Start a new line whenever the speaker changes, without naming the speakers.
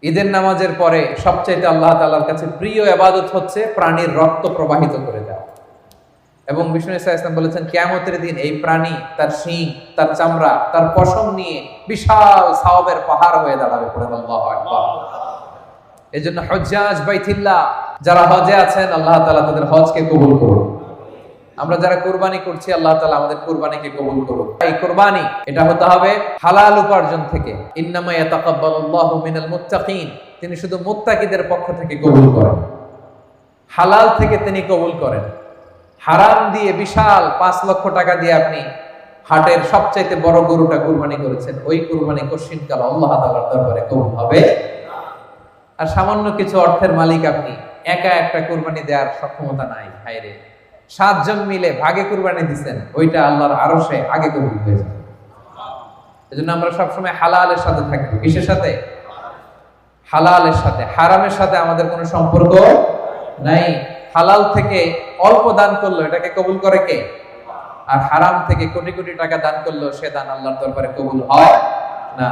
ঈদের নামাজের পরে সবচাইতে আল্লাহ তাআলার কাছে প্রিয় ইবাদত হচ্ছে প্রাণীর রক্ত প্রবাহিত করে দেওয়া। এবং বিষ্ণু ইসা ইসলাম বলেছেন কিয়ামতের দিন এই প্রাণী তার শিং, তার চামড়া, তার পশম নিয়ে বিশাল সওয়াবের পাহাড় হয়ে দাঁড়াবে। পড়েন আল্লাহু আকবার। এজন্য হজ্জাজ বাইতুল্লাহ যারা হজে আছেন আল্লাহ তাআলা তাদের হজকে কবুল করুন। আমরা যারা কুরবানি করছি আল্লাহ তাআলা আমাদের কুরবানিকে কবুল করুন। এই কুরবানি এটা হতে হবে হালাল উপার্জন থেকে। ইন্নামা ইয়াতাকাব্বালুল্লাহু মিনাল মুত্তাকিন, তিনি শুধু মুত্তাকিদের পক্ষ থেকে কবুল করেন, হালাল থেকে তিনি কবুল করেন। হারাম দিয়ে বিশাল 5 লক্ষ টাকা দিয়ে আপনি হাটের সবচাইতে বড় গরুটা কুরবানি করেছেন, ওই কুরবানি কশিনকাল আল্লাহ তাআলার দরবারে কবুল হবে। আর সামান্য কিছু অর্থের মালিক আপনি, একা একটা কুরবানি দেওয়ার সক্ষমতা নাই, হায়রে 7 জন মিলে ভাগে কুরবানি দিবেন, ওইটা আল্লাহর আরশে আগে কবুল হয়ে যাবে। এজন্য আমরা সবসময় হালালের সাথে থাকবো। কিসের সাথে? হালালের সাথে। হারামের সাথে আমাদের কোনো সম্পর্ক নাই। হালাল থেকে অল্প দান করলো এটাকে কবুল করে কে? আর হারাম থেকে কোটি কোটি টাকা দান করলো সে দান আল্লাহর দরবারে কবুল হয় না।